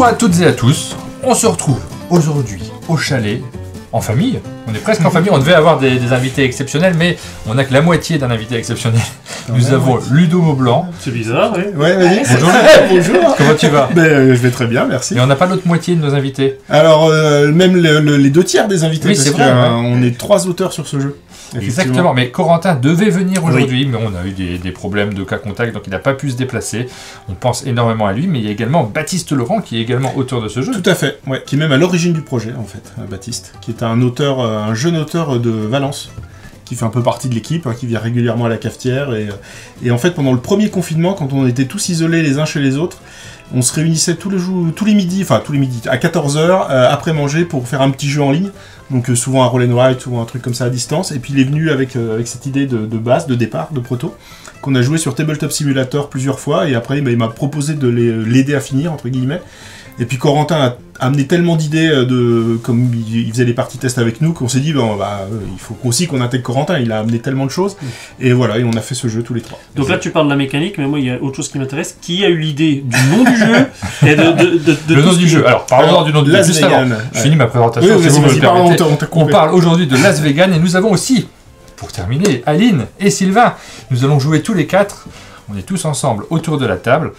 Bonjour à toutes et à tous, on se retrouve aujourd'hui au chalet, en famille. On est presque en famille, on devait avoir des invités exceptionnels, mais on n'a que la moitié d'un invité exceptionnel. Nous avons Ludo Maublanc. C'est bizarre, oui. Ouais, vas-y. Bonjour. Bonjour. Comment tu vas? Je vais très bien, merci. Et on n'a pas l'autre moitié de nos invités. Alors, même les deux tiers des invités, Oui, parce c'est vrai, qu'on est 3 auteurs sur ce jeu. Exactement, mais Corentin devait venir aujourd'hui, mais on a eu des problèmes de cas contact, donc il n'a pas pu se déplacer. On pense énormément à lui, mais il y a également Baptiste Laurent, qui est également auteur de ce jeu. Tout à fait, ouais, qui est même à l'origine du projet, en fait, Baptiste, qui est un auteur, un jeune auteur de Valence, qui fait un peu partie de l'équipe, qui vient régulièrement à la cafetière, et en fait, pendant le premier confinement, quand on était tous isolés les uns chez les autres, on se réunissait tous les midis, à 14h, après manger, pour faire un petit jeu en ligne. Donc souvent un roll and write ou un truc comme ça à distance. Et puis il est venu avec cette idée de base, de départ, de proto, qu'on a joué sur Tabletop Simulator plusieurs fois. Et après, il m'a proposé de l'aider à finir, entre guillemets. Et puis Corentin a amené tellement d'idées, comme il faisait les parties test avec nous, qu'on s'est dit, il faut aussi qu'on intègre Corentin. Il a amené tellement de choses. Et voilà, et on a fait ce jeu tous les trois. Donc là, tu parles de la mécanique, mais moi, il y a autre chose qui m'intéresse. Qui a eu l'idée du nom du jeu et de le nom du jeu. Alors, parlons du nom du jeu. Juste avant, je finis ma présentation. Oui, si vous me le permettez. On parle aujourd'hui de Las Vegan et nous avons aussi, pour terminer, Aline et Sylvain. Nous allons jouer tous les quatre. On est tous ensemble autour de la table.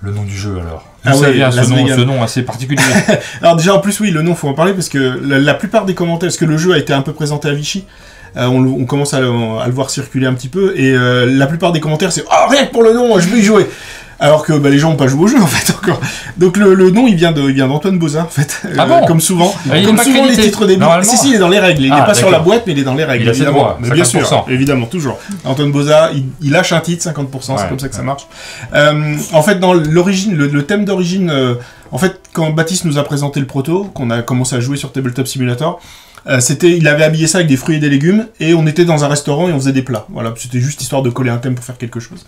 Le nom du jeu alors. Ça vient ce nom assez particulier. Alors déjà en plus oui, le nom faut en parler parce que la plupart des commentaires, parce que le jeu a été un peu présenté à Vichy, on commence à le voir circuler un petit peu et la plupart des commentaires c'est « Oh rien que pour le nom, je vais y jouer !» Alors que les gens n'ont pas joué au jeu en fait encore. Donc le nom il vient d'Antoine Bozin en fait. Comme souvent. Comme souvent les titres des Si, il est dans les règles. Il n'est pas sur la boîte mais il est dans les règles. Il a ses droits, mais bien sûr, évidemment, toujours. Antoine Bozin, il lâche un titre, 50%, c'est comme ça que ça marche. En fait, dans l'origine, le thème d'origine, en fait, quand Baptiste nous a présenté le proto, qu'on a commencé à jouer sur Tabletop Simulator, il avait habillé ça avec des fruits et des légumes, et on était dans un restaurant et on faisait des plats. Voilà, c'était juste histoire de coller un thème pour faire quelque chose.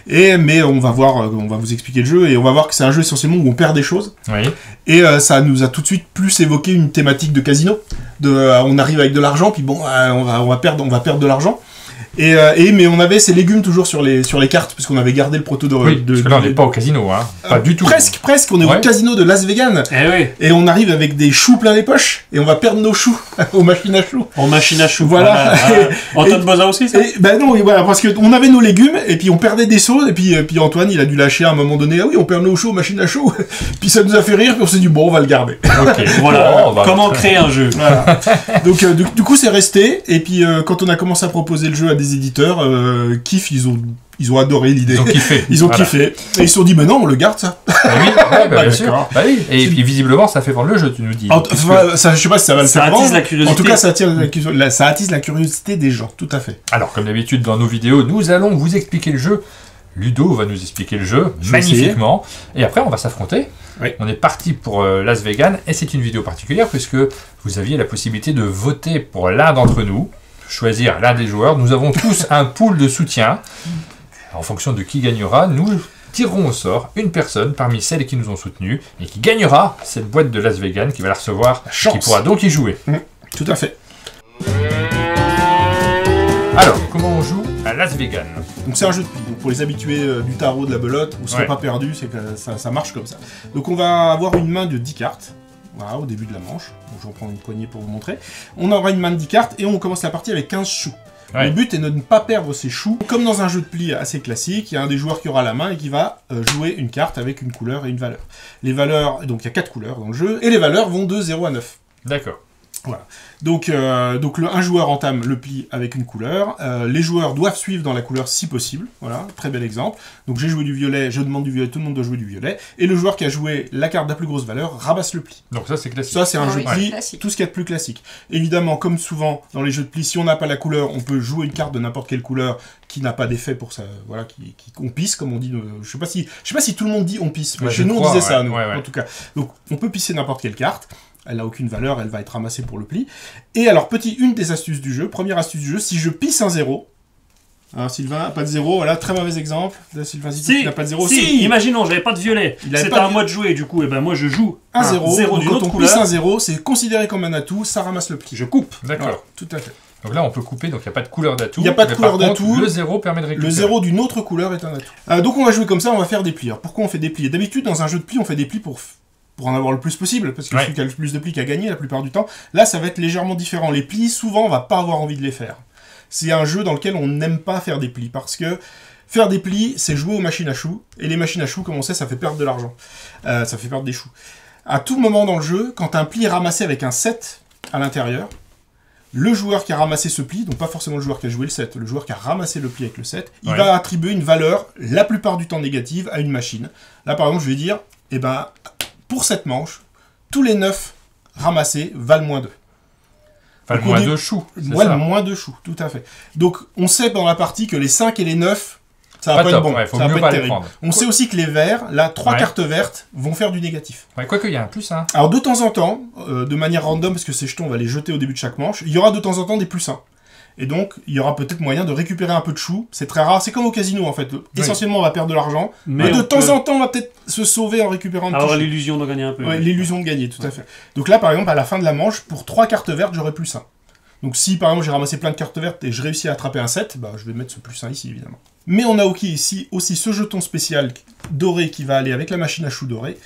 Mais on va vous expliquer le jeu, et on va voir que c'est un jeu essentiellement où on perd des choses. Oui. Et ça nous a tout de suite plus évoqué une thématique de casino. On arrive avec de l'argent, puis on va perdre de l'argent. Mais on avait ces légumes toujours sur les cartes, puisqu'on avait gardé le proto de... parce que là on n'est pas au casino, hein. Pas du tout. Presque, on est au casino de Las Vegan. Et on arrive avec des choux plein les poches, et on va perdre nos choux aux machines à choux. En machine à choux. Voilà. Antoine Bozin aussi, ça non, voilà, parce qu'on avait nos légumes, et puis on perdait des sauts, et puis Antoine, il a dû lâcher à un moment donné, ah oui, on perd nos choux aux machines à choux. Puis ça nous a fait rire, puis on s'est dit, bon, on va le garder. Ok, voilà. Comment créer un jeu. Voilà. Donc, du coup, c'est resté, et puis quand on a commencé à proposer le jeu à des éditeurs, kiff, ils ont adoré l'idée. Ils ont kiffé. Et ils se sont dit, mais non, on le garde, ça. Bien sûr. Et puis visiblement, ça fait vendre le jeu, tu nous dis. Je sais pas si ça va le faire vendre. Ça attise la curiosité. En tout cas, ça attise la curiosité des gens, tout à fait. Alors, comme d'habitude, dans nos vidéos, nous allons vous expliquer le jeu. Ludo va nous expliquer le jeu magnifiquement. Et après, on va s'affronter. Oui. On est parti pour Las Vegan. Et c'est une vidéo particulière puisque vous aviez la possibilité de voter pour l'un d'entre nous, choisir l'un des joueurs. Nous avons tous un pool de soutien. En fonction de qui gagnera, nous tirerons au sort une personne parmi celles qui nous ont soutenus et qui gagnera cette boîte de Las Vegan, qui va la recevoir, qui pourra donc y jouer. Tout à fait. Alors, comment on joue à Las Vegan? Donc c'est un jeu de pli. Donc pour les habitués du tarot, de la belote, vous ne serez pas perdus, c'est que ça marche comme ça. Donc on va avoir une main de 10 cartes. Voilà, au début de la manche. Donc, je reprends une poignée pour vous montrer. On aura une main de 10 cartes et on commence la partie avec 15 choux. Le but est de ne pas perdre ses choux. Comme dans un jeu de pli assez classique, il y a un des joueurs qui aura la main et qui va jouer une carte avec une couleur et une valeur. Les valeurs, donc il y a 4 couleurs dans le jeu, et les valeurs vont de 0 à 9. D'accord. Voilà. Donc un joueur entame le pli avec une couleur. Les joueurs doivent suivre dans la couleur si possible. Voilà, très bel exemple. Donc j'ai joué du violet, je demande du violet, tout le monde doit jouer du violet. Et le joueur qui a joué la carte de la plus grosse valeur rabasse le pli. Donc ça c'est classique. Ça c'est un jeu de pli, tout ce qu'il y a de plus classique. Évidemment, comme souvent dans les jeux de pli, si on n'a pas la couleur, on peut jouer une carte de n'importe quelle couleur qui n'a pas d'effet pour ça. Voilà, on pisse comme on dit. Je sais pas si tout le monde dit on pisse, mais chez nous on disait ça, nous, en tout cas. Donc on peut pisser n'importe quelle carte. Elle n'a aucune valeur, elle va être ramassée pour le pli. Et alors, une des astuces du jeu, première astuce du jeu, si je pisse un 0, alors Sylvain, pas de 0, voilà, très mauvais exemple. Là, Sylvain il n'a pas de 0. Si, imaginons, j'avais pas de violet. C'était à moi de jouer, du coup, et ben moi je joue un 0. Donc quand on pisse un 0, c'est considéré comme un atout, ça ramasse le pli. Je coupe. D'accord. Voilà, tout à fait. Donc là, on peut couper, donc il n'y a pas de couleur d'atout. Il n'y a pas de couleur d'atout. Le 0 permet de récupérer. Le 0 d'une autre couleur est un atout. Donc on va jouer comme ça, on va faire des plis. Alors pourquoi on fait des plis? D'habitude, dans un jeu de plis, on fait des plis pour pour en avoir le plus possible, parce que Ouais. celui qui a le plus de plis qui a gagné la plupart du temps. Là, ça va être légèrement différent. Les plis, souvent, on va pas avoir envie de les faire. C'est un jeu dans lequel on n'aime pas faire des plis, parce que faire des plis, c'est jouer aux machines à choux, et les machines à choux, comme on sait, ça fait perdre de l'argent. Ça fait perdre des choux. À tout moment dans le jeu, quand un pli est ramassé avec un 7 à l'intérieur, le joueur qui a ramassé ce pli, donc pas forcément le joueur qui a joué le 7, le joueur qui a ramassé le pli avec le 7, il Ouais. va attribuer une valeur, la plupart du temps négative, à une machine. Là, par exemple, je vais dire, eh ben, pour cette manche, tous les 9 ramassés valent moins 2. Enfin, le Donc, au moins début- de choux. c'est Ouais, ça. moins de choux, tout à fait. Donc, on sait pendant la partie que les 5 et les 9, ça va Pas pas top, être bon, ouais, faut ça va mieux pas pas être les terrible. prendre. On sait aussi que les verts, là, 3 Ouais. cartes vertes, vont faire du négatif. Ouais, quoique, il y a un plus, hein. Alors, de temps en temps, de manière random, parce que ces jetons, on va les jeter au début de chaque manche, il y aura de temps en temps des plus 1. Et donc, il y aura peut-être moyen de récupérer un peu de choux. C'est très rare. C'est comme au casino, en fait. Essentiellement, on va perdre de l'argent. Mais de on temps peut en temps, on va peut-être se sauver en récupérant un petit avoir chou. l'illusion de gagner un peu. Ouais, l'illusion de gagner, tout à fait. Donc là, par exemple, à la fin de la manche, pour 3 cartes vertes, j'aurai plus 1. Donc si, par exemple, j'ai ramassé plein de cartes vertes et je réussis à attraper un 7, bah, je vais mettre ce plus 1 ici, évidemment. Mais on a ici aussi ce jeton spécial doré qui va aller avec la machine à choux dorée,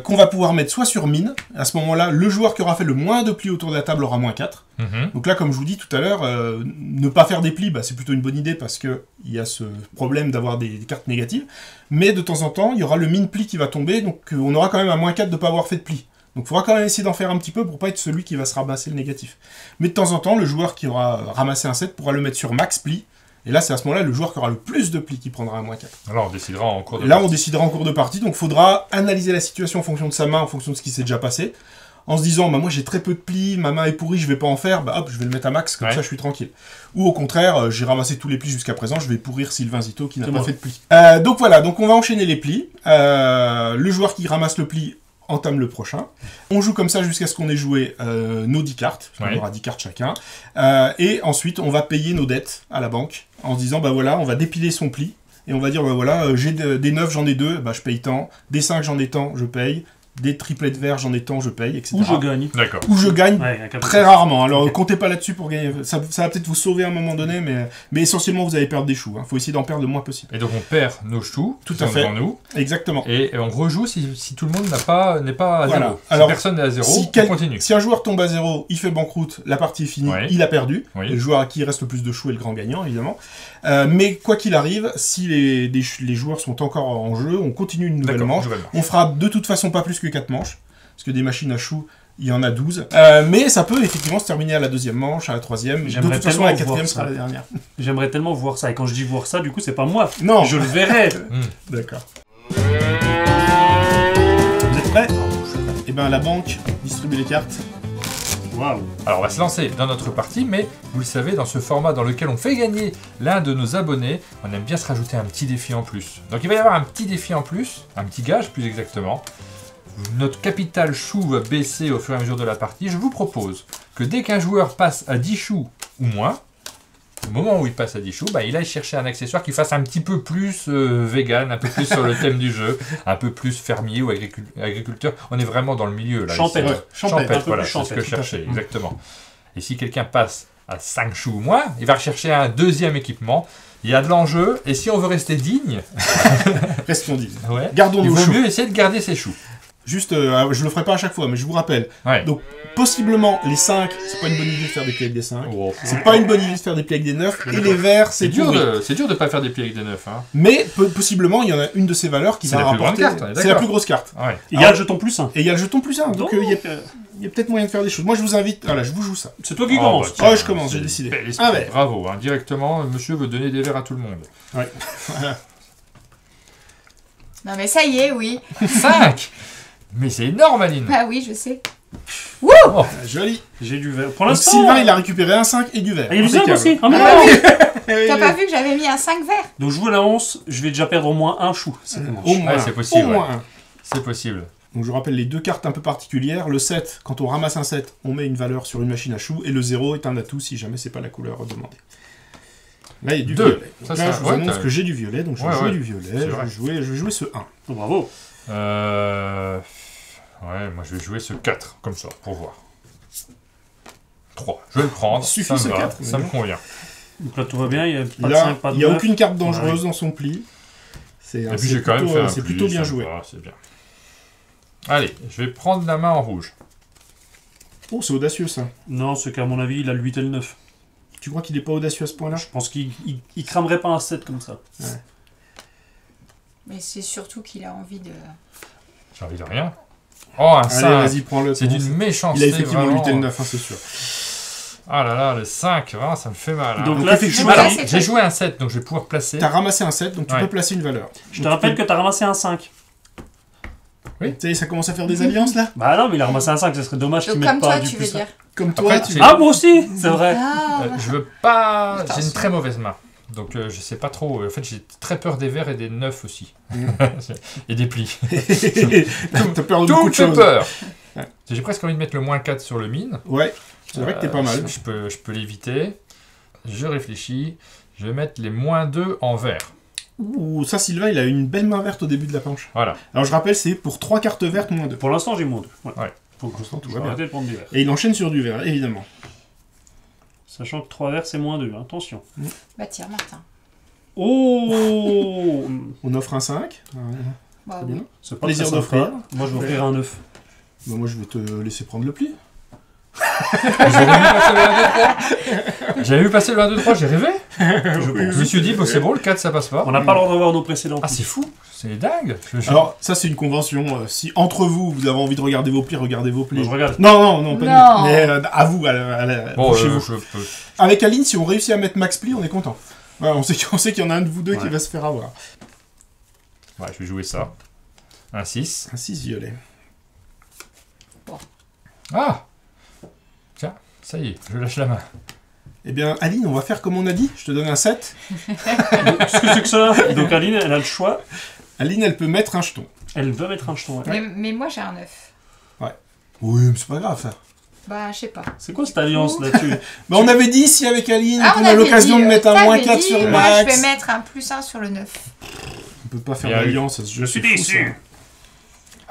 qu'on va pouvoir mettre soit sur mine. À ce moment-là, le joueur qui aura fait le moins de plis autour de la table aura moins 4. Mhm. Donc là, comme je vous dis tout à l'heure, ne pas faire des plis, bah, c'est plutôt une bonne idée parce qu'il y a ce problème d'avoir des cartes négatives. Mais de temps en temps, il y aura le mine pli qui va tomber, donc on aura quand même un moins 4 de ne pas avoir fait de pli. Donc il faudra quand même essayer d'en faire un petit peu pour pas être celui qui va se ramasser le négatif. Mais de temps en temps, le joueur qui aura ramassé un 7 pourra le mettre sur max pli. Et là, c'est à ce moment-là le joueur qui aura le plus de plis qui prendra un moins 4. Alors, on décidera en cours de Là, on partie. décidera en cours de partie, donc il faudra analyser la situation en fonction de sa main, en fonction de ce qui s'est déjà passé. En se disant, bah, moi j'ai très peu de plis, ma main est pourrie, je vais pas en faire, bah hop, je vais le mettre à max, comme Ouais. ça je suis tranquille. Ou au contraire, j'ai ramassé tous les plis jusqu'à présent, je vais pourrir Sylvain Zito qui n'a C'est pas moi. fait de plis. Donc voilà, donc on va enchaîner les plis. Le joueur qui ramasse le pli entame le prochain. On joue comme ça jusqu'à ce qu'on ait joué nos 10 cartes, parce qu'on Ouais. aura 10 cartes chacun. Et ensuite, on va payer nos dettes à la banque, en se disant, bah voilà, on va dépiler son pli, et on va dire, bah voilà, j'ai des 9, j'en ai 2, bah je paye tant, des 5, j'en ai tant, je paye, des triplets de verre, j'en ai tant, je paye, etc. Ou je gagne. D'accord. Ou je gagne Ouais, avec un peu très de- rarement. Alors comptez pas là-dessus pour gagner. Ça va peut-être vous sauver à un moment donné, mais essentiellement vous allez perdre des choux. Faut essayer d'en perdre le moins possible. Et donc, on perd nos choux, Tout qui à sont fait. devant nous, Exactement. et on rejoue si tout le monde n'est pas à Voilà. zéro. Alors, si personne n'est à zéro, Si, on continue. si un joueur tombe à 0, il fait banqueroute, la partie est finie, Ouais. il a perdu. Oui. Et le joueur à qui il reste le plus de choux est le grand gagnant, évidemment. Mais quoi qu'il arrive, si les joueurs sont encore en jeu, on continue une nouvelle D'accord, manche. nouvelle manche. On fera de toute façon pas plus que 4 manches, parce que des machines à choux, il y en a 12. Mais ça peut effectivement se terminer à la deuxième manche, à la troisième. De J'aimerais toute façon, tellement la voir quatrième ça. sera la dernière. J'aimerais tellement voir ça. Et quand je dis voir ça, du coup, c'est pas moi. Non, Je le verrai. d'accord. Vous êtes prêts? Eh ben, la banque distribue les cartes. Waouh. Alors on va se lancer dans notre partie, mais vous le savez, dans ce format dans lequel on fait gagner l'un de nos abonnés, on aime bien se rajouter un petit défi en plus. Donc il va y avoir un petit défi en plus, un petit gage plus exactement. Notre capital chou va baisser au fur et à mesure de la partie. Je vous propose que dès qu'un joueur passe à 10 choux ou moins, au moment où il passe à 10 choux, bah, il aille chercher un accessoire qui fasse un petit peu plus vegan, un peu plus sur le thème du jeu, un peu plus fermier ou agriculteur. On est vraiment dans le milieu là. Champêtre. ici. Ouais, champêtre, un peu Voilà, plus c'est ce que je champêtre, tout à cherchais, fait. exactement. Et si quelqu'un passe à 5 choux ou moins, il va rechercher un deuxième équipement. Il y a de l'enjeu, et si on veut rester digne, Restons dit. il Gardons nos vaut choux. mieux essayer de garder ses choux. Juste, je le ferai pas à chaque fois, mais je vous rappelle. Ouais. Donc, possiblement, les 5, c'est pas une bonne idée de faire des plis avec des 5. Oh. C'est pas une bonne idée de faire des plis avec des 9. Et les verts, C'est c'est dur, pourri. c'est dur de pas faire des plis avec des 9. Hein. Mais possiblement, il y en a une de ces valeurs qui C'est va la plus grande rapporter. carte, on est C'est la d'accord. plus grosse carte. Ouais. Il y a le jeton plus 1. Et il y a le jeton plus 1. Donc, il Donc, y a peut-être moyen de faire des choses. Moi, je vous invite. Voilà, je vous joue ça. c'est toi qui Oh, commence. bah, tiens, Oh, je commence, c'est j'ai décidé. bel esprit. Ah ouais. Bravo, hein. Directement, monsieur veut donner des verres à tout le monde. Ouais. Non mais ça y est, oui. 5 Mais c'est énorme, Aline. Ah oui, je sais. Oh. Joli. J'ai du verre. Pour Donc, l'instant. Sylvain, il a récupéré un 5 et du vert. Ah, il y a du vert Impeccable. aussi. Ah, mais Ah non. oui. T'as pas vu que j'avais mis un 5 vert? Donc, je joue à la 11. Je vais déjà perdre au moins un chou. cette manche. Au moins. Ouais, c'est possible, Au moins un. C'est possible. Donc je vous rappelle les deux cartes un peu particulières. Le 7, quand on ramasse un 7, on met une valeur sur une machine à choux. Et le 0 est un atout si jamais c'est pas la couleur demandée. Là, il y a du Deux. violet. Ça, Donc là, ça, je vous ouais, annonce t'as- que j'ai du violet, donc je vais Ouais, jouer ouais. du violet. C'est Je vrai. vais jouer ce 1. Oh, bravo. Ouais, moi je vais jouer ce 4, comme ça, pour voir. 3. Je vais le prendre. Il suffit ça me ce va, 4, ça me mais convient. Donc là, tout va bien. Il n'y a pas de Là, 5, pas de il n'y a 9. aucune carte dangereuse dans son pli. Et puis j'ai quand même fait un c'est pli, plutôt bien ça me joué. va, c'est bien. Allez, je vais prendre la main en rouge. Oh, c'est audacieux ça. Non, c'est qu'à mon avis, il a le 8 et le 9. Tu crois qu'il est pas audacieux à ce point-là? Je pense qu'il cramerait pas un 7 comme ça. Ouais. Mais c'est surtout qu'il a envie de... J'ai envie de rien. Oh, un Allez, 5. vas-y, prends-le. C'est d'une méchanceté. Il a effectivement le vraiment. 8 et le 9, hein, c'est sûr. Ah là là, le 5, vraiment, ça me fait mal. Hein. Donc Donc là, effectivement, effectivement, là, c'est J'ai joué un 7, donc je vais pouvoir placer. T'as ramassé un 7, donc tu Ouais. peux placer une valeur. je te rappelle que t'as ramassé un 5. Tu sais, ça commence à faire des alliances là. Bah non, mais il a ramassé un 5, ça serait dommage qu'il Donc mette comme pas toi, du tu veux plus. dire. Comme toi, Après, tu... c'est- Ah, moi aussi, c'est vrai. Ah, Je veux pas. Putain, J'ai une c'est- très mauvaise main. Donc je sais pas trop. En fait, j'ai très peur des verts et des 9 aussi. Et des plis. T'as peur de Tout beaucoup me de fait choses. peur. Ouais. J'ai presque envie de mettre le moins 4 sur le mine. Ouais, c'est vrai que t'es pas mal. Je peux l'éviter. Je réfléchis. Je vais mettre les moins 2 en vert. Ouh, ça, Sylvain, il a une belle main verte au début de la planche. Voilà. Alors je rappelle, c'est pour 3 cartes vertes, moins 2. Pour l'instant, j'ai moins 2. Ouais. Pour l'instant, tout tout va va bien. arrêter de prendre du vert. Et il enchaîne sur du vert, évidemment. Sachant que 3 verts, c'est moins 2. Attention. bah tiens, Martin. Oh On offre un 5. Bah C'est oui. bien. C'est pas Plaisir très sympa. d'offrir. Moi, je vais offrir un 9. Bah, moi, je vais te laisser prendre le pli. J'avais vu passer le 1, 2, 3, j'ai rêvé. Je me suis dit, bon, c'est bon, le 4, ça passe pas. On n'a pas le droit de voir nos précédents. Ah, c'est fou. C'est dingue. Alors, ça, c'est une convention. Si entre vous, vous avez envie de regarder vos plis, regardez vos Moi, plis. je regarde. Non, pas Non. du tout. Mais à vous, Bon, chez vous. je peux. Avec Aline, si on réussit à mettre max pli, on est content. Ouais, on sait qu'il y en a un de vous deux qui Ouais. va se faire avoir. Ouais, je vais jouer ça. Un 6. Un 6 violet. Ah. Tiens, ça y est, je lâche la main. Eh bien, Aline, on va faire comme on a dit. Je te donne un 7. Qu'est-ce que c'est que ça? Donc Aline, elle a le choix. Aline, elle peut mettre un jeton. Elle veut mettre un jeton. ouais. Mais moi j'ai un 9. Oui, mais c'est pas grave, ça. Bah je sais pas. C'est quoi cette alliance là-dessus? Bah, on avait dit ici avec Aline, Ah, on a avait l'occasion dit, de mettre un t'avais moins 4 dit, sur le moi je max. vais mettre un +1 sur le 9. On peut pas faire Bien vu. d'alliance à ce jeu. Je suis c'est fou, déçu.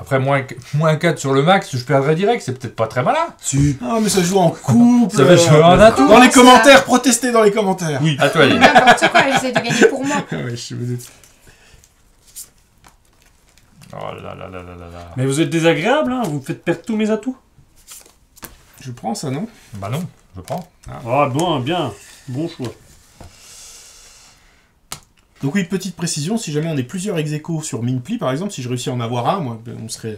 Après, moins 4 sur le max, je perdrai direct, c'est peut-être pas très malin. ça. Si. Ah, mais ça joue en couple. Ça va jouer en atout. Dans les Comment ça commentaires, protestez dans les commentaires. Oui, à toi, Aline. N'importe quoi, j'essaie de gagner pour moi. Ouais, je me doute. Oh là là là là là là. Mais vous êtes désagréable, hein? Vous me faites perdre tous mes atouts. Je prends ça, non? Bah non, je prends. Ah bon, bien. Bon choix. Donc oui, petite précision, si jamais on est plusieurs ex-aequo sur Minpli, par exemple, si je réussis à en avoir un, moi, ben, on serait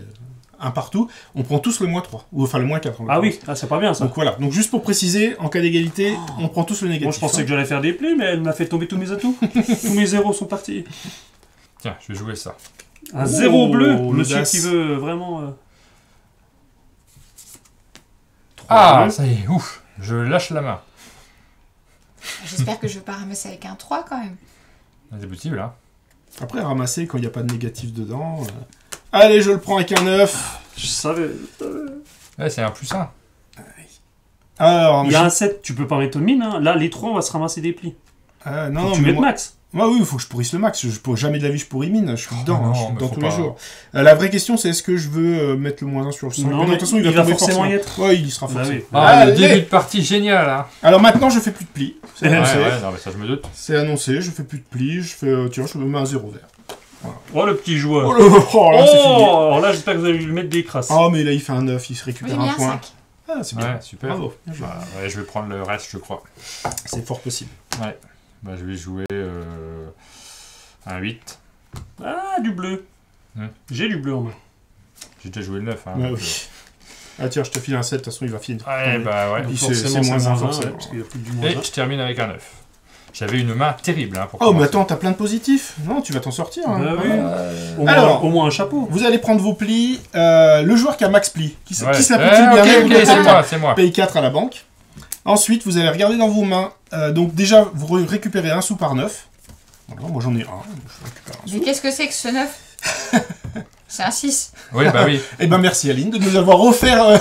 un partout, on prend tous le moins 3, ou enfin le moins 4. Ah oui, ah, c'est pas bien ça. Donc voilà, donc juste pour préciser, en cas d'égalité, on prend tous le négatif. Moi je pensais que j'allais faire des plis, mais elle m'a fait tomber tous mes atouts. Tous mes zéros sont partis. Tiens, je vais jouer ça. Un zéro bleu, monsieur l'audace. qui veut vraiment. Ah, bleus. ça y est, ouf, je lâche la main. J'espère que je vais pas ramasser avec un 3 quand même. C'est possible, hein. Après, ramasser quand il n'y a pas de négatif dedans. Allez, je le prends avec un 9. Je savais. Ouais, c'est un +1. Alors, Il y a un 7, tu peux pas mettre au mine. Hein. Là, les 3, on va se ramasser des plis. non, Faut non, que tu mais mettes moi... max. Moi, oui, il faut que je pourrisse le max. Jamais de la vie, je pourris mine. Je suis dedans, non, je suis mais dedans faut tous les pas. jours. La vraie question, c'est est-ce que je veux mettre le moins 1 sur le 5 Non, de mais toute façon, il il va va tomber forcément y être. Ouais, il y sera Bah forcément. oui. Ah, le Allez. début de partie génial, hein. Alors maintenant, je fais plus de plis. C'est Ouais, annoncé. ouais, non, mais ça, je me doute. C'est annoncé, je fais plus de plis. Je fais, tiens, je me mets un 0 vert. Oh, le petit joueur. Oh, là, c'est fini. Oh, alors là, j'espère que vous allez lui mettre des crasses. Oh, mais là, il fait un 9, il se Oui, récupère j'ai mis un un point. 5. Ah, c'est bien. Ouais, super. Bravo. Bien joué. Bah, ouais, je vais prendre le reste, je crois. C'est fort possible. Ouais. Bah, je vais jouer un 8. Ah, du bleu. J'ai du bleu en main. J'ai déjà joué le 9. Hein, Ouais, donc, oui. Ah, tiens, je te file un 7, de toute façon, il va finir. Ouais, bah ouais. Donc Puis c'est forcément, moins c'est un, moins forcément. ouais, parce qu'il y a plus du moins Et un. je termine avec un 9. J'avais une main terrible, hein, pour Oh, mais commencer. attends, t'as plein de positifs. Non, tu vas t'en sortir. Hein. Bah oui. Ouais. Au Alors. moins un chapeau. Vous allez prendre vos plis. Le joueur qui a max pli, qui se Ouais. la peut-il Ok, bien ok, c'est moi, c'est moi. paye 4 à la banque. Ensuite, vous allez regarder dans vos mains. Donc déjà, vous récupérez un sou par 9. Voilà, moi j'en ai un. Je récupère un Mais sou. qu'est-ce que c'est que ce 9? C'est un 6. Oui, bah oui. Eh ben merci Aline de nous avoir offert...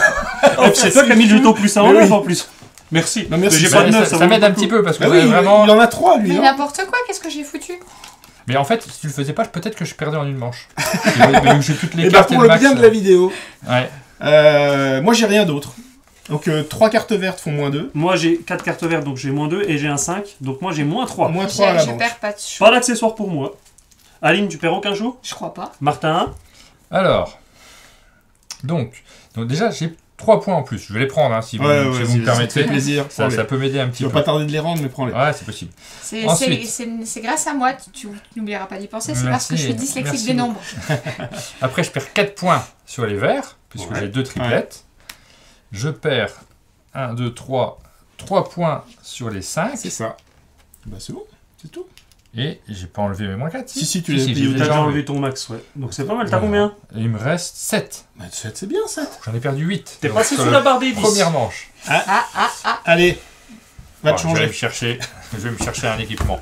Oh, c'est toi qui as mis le jeton plus un en Mais 9 oui. en plus. Merci. Non, merci. J'ai Bah, pas de ça 9, ça vaut m'aide un beaucoup. petit peu parce que Ah oui, vraiment. il en a 3 lui. Mais Hein. n'importe quoi, qu'est-ce que j'ai foutu? Mais en fait, si tu le faisais pas, peut-être que je perdais en une manche. Mais j'ai toutes les Et bah cartes et pour le le max. bien de la vidéo, Ouais. moi j'ai rien d'autre. Donc 3 cartes vertes font moins 2. Moi j'ai 4 cartes vertes, donc j'ai moins 2 et j'ai un 5. Donc moi j'ai moins 3. Moins 3 à la Je banque. perds pas de chou. Pas d'accessoire pour moi. Aline, tu perds aucun jour. Je crois pas. Martin, Alors, Donc déjà, j'ai 3 points en plus. Je vais les prendre, hein, si vous, Ouais, si vous me permettez. Ça fait plaisir. Ça peut m'aider un petit Tu vas peu. pas tarder de les rendre, mais prends-les. Ouais, c'est possible. C'est grâce à moi, tu n'oublieras pas d'y penser, c'est parce que je suis dyslexique Merci des nombres. Après, je perds 4 points sur les verts, puisque j'ai 2 triplettes. Je perds 1, 2, 3 points sur les 5. C'est ça. Bah c'est bon, c'est tout. Et j'ai pas enlevé mes moins 4. Si, tu les as payés j'ai au T'as déjà déjà enlevé. enlevé ton max, ouais. Donc c'est pas mal, t'as Voilà. combien? Et il me reste 7. Bah 7, c'est bien 7. J'en ai perdu 8. T'es passé sous la barre des 10. Première manche. Allez, va Bon, te je vais changer. me chercher un équipement.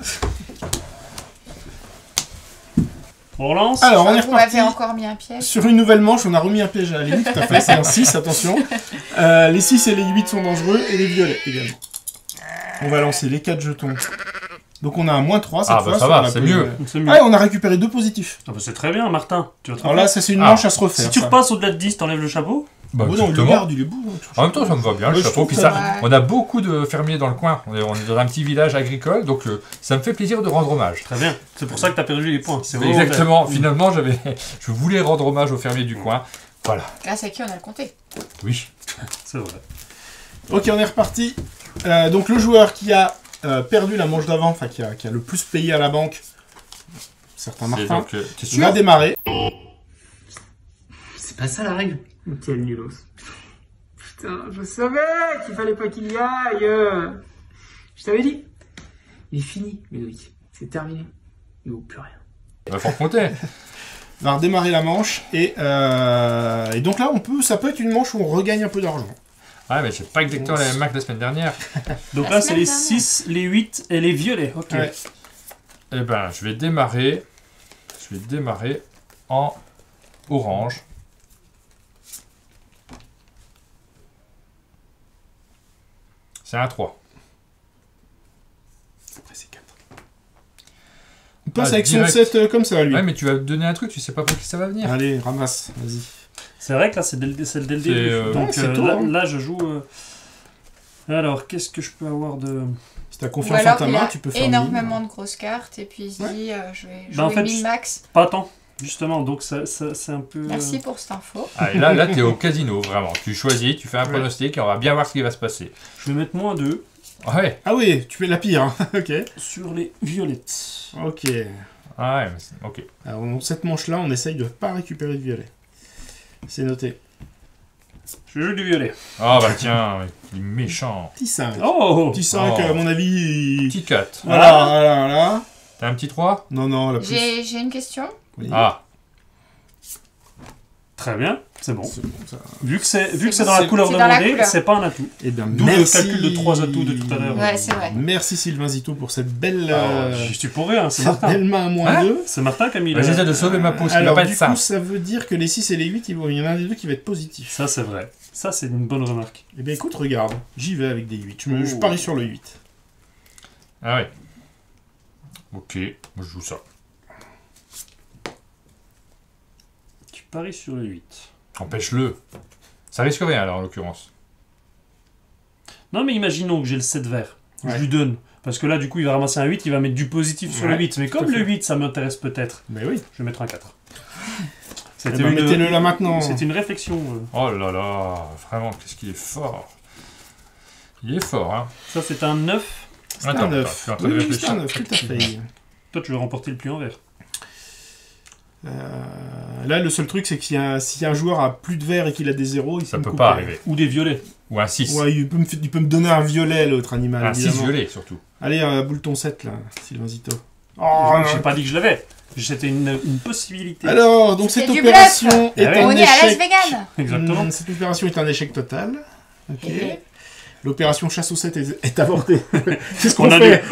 On relance. Alors, on est Vous m'avez reparti. encore mis un piège. Sur une nouvelle manche, on a remis un piège à la limite, tout à fait, c'est un 6, attention. Les 6 et les 8 sont dangereux, et les violets également. On va lancer les 4 jetons. Donc on a un moins 3 cette Ah, fois. bah ça sur va, la c'est première. mieux. C'est mieux. Ah, on a récupéré 2 positifs. Ah bah c'est très bien, Martin. Tu vas te Alors rappeler. là, ça c'est une Ah. manche à se refaire. Si tu ça. repasses au-delà de 10, t'enlèves le chapeau. Bah, Oh non, le exactement. garde, il est beau. hein, En même temps, ça me va bien, le Ouais, je chapeau. trouve Puis que ça, va. on a beaucoup de fermiers dans le coin. On est dans un petit village agricole, donc ça me fait plaisir de rendre hommage. Très bien. C'est pour ça que t'as perdu les points. C'est Exactement. volontaire. Finalement, je voulais rendre hommage aux fermiers du coin. Voilà. Grâce à qui on a le compté. Oui. C'est vrai. Ok, on est reparti. Donc le joueur qui a perdu la manche d'avant, enfin qui a le plus payé à la banque, certain C'est Martin, donc, t'es sûr va démarrer. C'est pas ça la règle. Quel nulos. Putain, je savais qu'il fallait pas qu'il y aille. Je t'avais dit. Il est fini, Ludovic. C'est terminé. Il vaut plus rien. Bah, faut compter. Va redémarrer la manche et donc là ça peut être une manche où on regagne un peu d'argent. Ouais, mais c'est pas exactement la même marque que la semaine dernière. Donc La là, c'est semaine les dernière. 6, les 8 et les violets. Ok. Ouais. Eh ben, je vais démarrer en orange. C'est un 3. Après c'est 4. On passe Ah, avec direct. son 7 comme ça lui. Ouais, mais tu vas me donner un truc, tu sais pas pour qui ça va venir. Allez, ramasse, vas-y. C'est vrai que là, c'est dès le début. C'est, Donc ouais, c'est tôt, là, hein. là, je joue. Alors, qu'est-ce que je peux avoir de. Si t'as Ou confiance en alors ta il main, a tu peux faire énormément de grosses cartes et puis il se dit je vais jouer Bah, en fait, min-max. Pas tant, justement. Donc ça c'est un peu. Merci pour cette info. Ah, et là t'es au casino, vraiment. Tu choisis, tu fais un pronostic et on va bien voir ce qui va se passer. Je vais mettre moins 2 Ah ouais, Ah oui, tu fais la pire, hein. Ok. sur les violettes. Ok. ah ouais, mais ok. Alors dans cette manche-là, on essaye de pas récupérer de violet. C'est noté. Je joue du violet. Ah bah tiens, il est méchant. Petit 5. Oh Petit 5, Oh. à mon avis. Petit 4. Voilà, voilà. T'as un petit 3? Non, la plus. J'ai une question. Oui. Ah, Très bien, c'est bon. C'est bon, ça. Vu que c'est C'est dans la bon. couleur C'est dans la demandée, couleur. c'est pas un atout. Eh bien, D'où le calcul de 3 atouts de tout à l'heure. Ouais, c'est vrai. Merci Sylvain Zito pour cette belle, Je suis pour rien, c'est cette Martin. belle main à moins Hein 2. C'est Martin qui a mis bah, j'essaie de sauver ma peau, ça va Alors pas du être ça. coup, ça veut dire que les 6 et les 8, il y en a un des deux qui va être positif. Ça, c'est vrai. Ça, c'est une bonne remarque. Eh bien écoute, regarde, j'y vais avec des 8. Je Oh. parie sur le 8. Ah ouais. Ok, moi je joue ça. Tu paries sur le 8. Empêche-le. Ça risque rien alors en l'occurrence. Non, mais imaginons que j'ai le 7 vert. Ouais. Je lui donne. Parce que là, du coup, il va ramasser un 8, il va mettre du positif sur Ouais, le 8. Mais tout comme à fait. le 8, ça m'intéresse peut-être, Mais oui. je vais mettre un 4. Eh C'était ben, mettez-le là maintenant. C'était une réflexion. Oh là là, vraiment, qu'est-ce qu'il est fort. Il est fort, hein. Ça, c'est un 9. C'est un Attends, 9. je suis en train de Oui, c'est réfléchir. un 9, tout à fait. Toi, tu veux remporter le plus en vert. Là, le seul truc, c'est que si un joueur a plus de vert et qu'il a des zéros, il Ça me peut couper. pas arriver. Ou des violets. Ou un 6. Ouais, il peut me donner un violet, l'autre animal. un 6 évidemment. violet surtout. Allez, boule ton 7, là, Sylvain Zito. J'ai pas dit que je l'avais. C'était une possibilité. Alors, donc C'est cette du opération est Ah ouais. un On est à Las échec. Vegas. Exactement. Cette opération est un échec total. Ok. Et L'opération chasse aux 7 est avortée. Qu'est-ce qu'on On a fait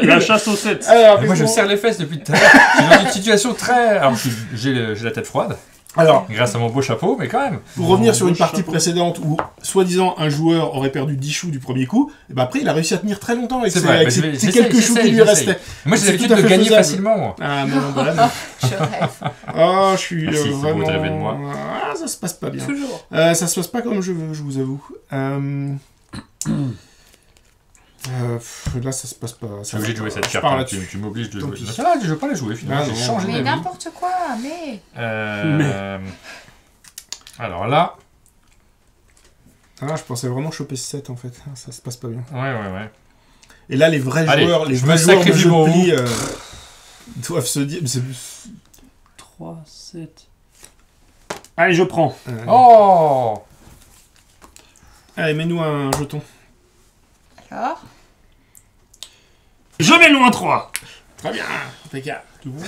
la chasse aux 7. Alors, Moi je qu'est-ce qu'on- serre les fesses depuis tout à l'heure. Je suis dans une situation très. Alors j'ai la tête froide, Alors, grâce à mon beau chapeau, mais quand même. pour revenir sur une Beau partie chapeau. précédente où, soi-disant, un joueur aurait perdu 10 choux du premier coup, et ben après, il a réussi à tenir très longtemps avec C'est ses, vrai, avec mais ses- j'essaye, ses quelques choux qui lui j'essaye. restaient. Moi j'ai C'est l'habitude tout à de fait gagner faisable. facilement, moi. Ah, mais non, voilà. je rêve. Oh, je suis Merci, c'est beau de vraiment... rêver de moi. Ah, ça se passe pas bien. Toujours. Ça se passe pas comme je veux, je vous avoue. Là, ça se passe pas. Je suis obligé de jouer cette Je carte, pars hein, là-dessus. tu m'obliges de Tant jouer. pis. Ça va, je veux pas la jouer finalement, Ah, j'ai non. changé Mais d'avis. n'importe quoi, mais. Alors là... Ah, je pensais vraiment choper ce 7 en fait. Ah, ça se passe pas bien. Ouais. Et là, les vrais Allez, joueurs, les je vrais me joueurs de sacrifie jeu pour de vous. pli doivent se dire. 3, 7. Allez, je prends. Oh! Allez, mets-nous un jeton. Alors, Je mets loin 3. Très bien, impeccable. Tout bon.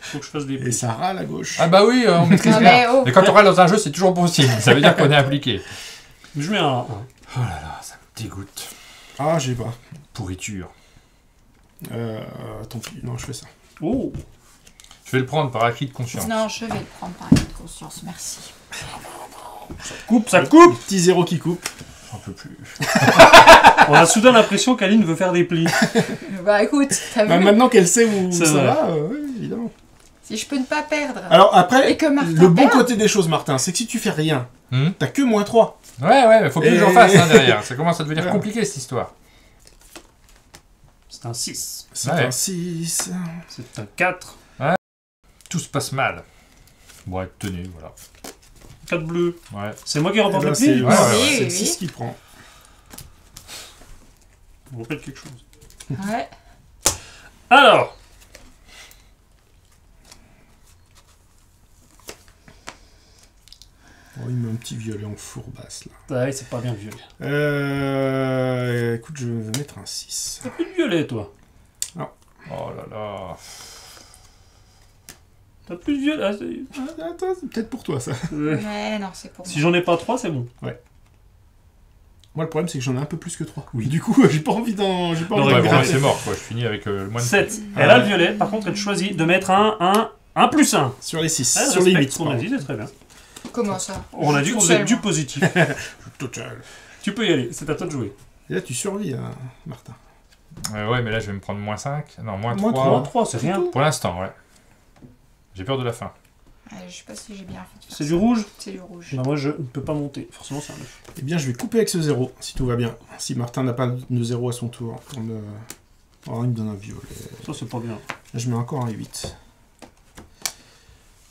Faut que je fasse des Et plis. ça râle à gauche. Ah bah oui, on maîtrise Ah, bien. mais oh. Et quand on râle dans un jeu, c'est toujours possible. Ça veut dire qu'on est impliqué. Je mets un 1. Oh là là, ça me dégoûte. Ah, j'ai pas. Pourriture. Tant pis, non, je fais ça. Oh. Je vais le prendre par acquis de conscience. non, je vais le prendre par acquis de conscience, merci. Coupe, ça coupe. Petit zéro qui coupe. J'en peux plus. On a soudain l'impression qu'Aline veut faire des plis. Bah écoute, t'as Bah, vu, maintenant qu'elle sait où C'est ça vrai. va, oui, évidemment. si je peux ne pas perdre. Alors après, Et que Martin le bon perd. côté des choses, Martin, c'est que si tu fais rien, t'as que moins 3. Ouais, faut plus que j'en fasse derrière. Ça commence à devenir Ouais. compliqué cette histoire. C'est un 6. C'est Ouais. un 6. C'est un 4. Tout se passe mal. Bon, tenez, voilà. 4 bleus. Ouais. C'est moi qui remporte le c'est pli. ouais. c'est Oui, le 6 qui prend. On rappelle quelque chose. Ouais. Alors. Oh, il met un petit violet en fourbasse là. Ouais, c'est pas bien violet. Écoute, je vais mettre un 6. T'as plus de violet, toi. Oh là là. T'as plus de violet. Ah, Attends, c'est peut-être pour toi ça. Mais non, c'est pour si moi. j'en ai pas 3, c'est bon. Moi, le problème, c'est que j'en ai un peu plus que 3. Oui. Du coup, j'ai pas envie d'en. J'ai pas Non, envie Ouais, d'en bon, gratter. c'est mort, quoi. Je finis avec le moins de 7. Ah Elle a ouais. le violet. Par contre, elle choisit de mettre un plus 1. Sur les 6. Elle sur les respecte 8. ce qu'on a dit, c'est très bien. Comment ça? On a dit Toute qu'on faisait seule, du moi. positif. Toute seule. Tu peux y aller, c'est à toi de jouer. Et là, tu survis, hein, Martin. Ouais, mais là, je vais me prendre moins 5. Non, moins Moins 3. Moins 3, c'est rien. Pour l'instant, ouais. J'ai peur de la fin. Je sais pas si j'ai bien fait de faire C'est ça. du rouge. C'est du rouge. Bah, moi, je ne peux pas monter. Forcément, c'est un 9. Eh bien, je vais couper avec ce 0, si tout va bien. Si Martin n'a pas de 0 à son tour. Oh, il me donne un violet. Ça, c'est pas bien. Là, je mets encore un 8.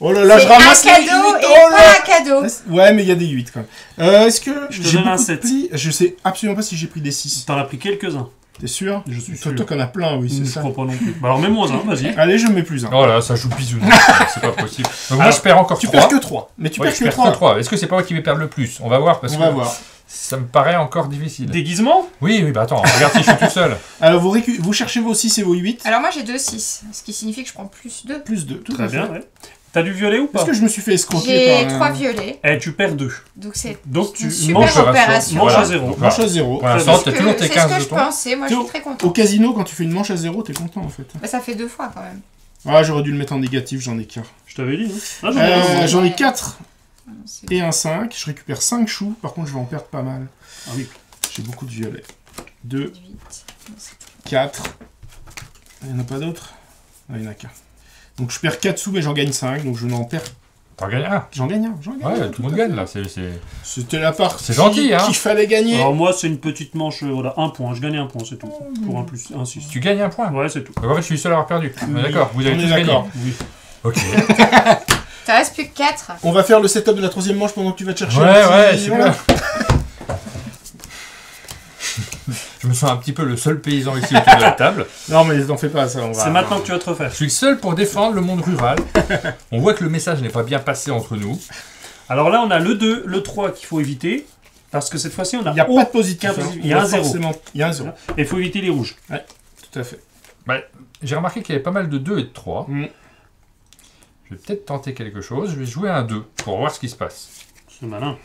Oh là là, C'est je ramasse un les cadeau 8. et Oh là pas un cadeau. Ouais, mais il y a des 8 quand même. Est-ce que Je te j'ai donne un beaucoup de 7. plis? Je sais absolument pas si j'ai pris des 6. T'en as pris quelques-uns. T'es sûr? Je suis Toi, sûr. qu'on a plein, oui, c'est Je ça. crois pas non plus. Bah, alors, mets-moi un, vas-y. Allez, je mets plus un. Oh là, ça joue bisounours. C'est pas possible. Donc moi, Alors, je perds encore Tu 3. perds que 3. Mais tu Ouais, perds je que perds 3. 3. Est-ce que c'est pas moi qui vais perdre le plus? On va voir parce On que va voir. ça me paraît encore difficile. Déguisement. Oui, bah attends, regarde si je suis tout seul. Alors, vous cherchez vos 6 et vos 8. Alors moi j'ai 2 6, ce qui signifie que je prends plus 2. Plus 2. Tout Très à fait. bien, ouais. T'as du violet ou pas? Est-ce que je me suis fait escroquer J'ai par 3 violets, Eh, tu perds 2. donc c'est Donc, tu une manges super le ratio. opération. Manche Voilà. à 0. Donc, Manche à 0. Pour l'instant, C'est t'as ce toujours que- tes c'est 15 ce que je jetons. pensais, moi je suis Théo, très Au contente. casino, quand tu fais une manche à 0, t'es content en fait. Bah, ça fait 2 fois quand même. Ah, j'aurais dû le mettre en négatif, j'en ai qu'un. Je t'avais dit, hein. Ah, J'en ai 4 C'est- et un 5. Je récupère 5 choux. Par contre, je vais en perdre pas mal. Ah oui. J'ai beaucoup de violets. 2, 8. 4. Il n'y en a pas d'autres? Ah, il n'y en a qu'un. Donc je perds 4 sous, mais j'en gagne 5. Donc je n'en perds. T'en gagnes un. J'en gagne un. J'en gagne un, Ouais, tout le monde à gagne fait. là. C'était la partie C'est gentil, hein. qu'il fallait gagner. Alors, moi, c'est une petite manche, voilà, 1 point. Je gagne 1 point, c'est tout. Pour un plus, un 6. Tu gagnes un point. Ouais, c'est tout. Donc en fait, je suis le seul à avoir perdu. On est d'accord, vous avez On est tous gagné. d'accord. Oui. Ok. Ça reste plus que 4. On va faire le setup de la troisième manche pendant que tu vas te chercher. Ouais, un petit- ouais, voilà. super. Je me sens un petit peu le seul paysan ici autour de la table. Non, mais t'en fais pas ça. On va... C'est maintenant que tu vas te refaire. Je suis le seul pour défendre le monde rural. On voit que le message n'est pas bien passé entre nous. Alors là, on a le 2, le 3 qu'il faut éviter. Parce que cette fois-ci, on a Il n'y a pas de positif. aucun hein. positif. Il y a un 0. Forcément... Il y a un 0. Et il faut éviter les rouges. Tout à fait. J'ai remarqué qu'il y avait pas mal de 2 et de 3. Mm. Je vais peut-être tenter quelque chose. Je vais jouer un 2 pour voir ce qui se passe. C'est malin.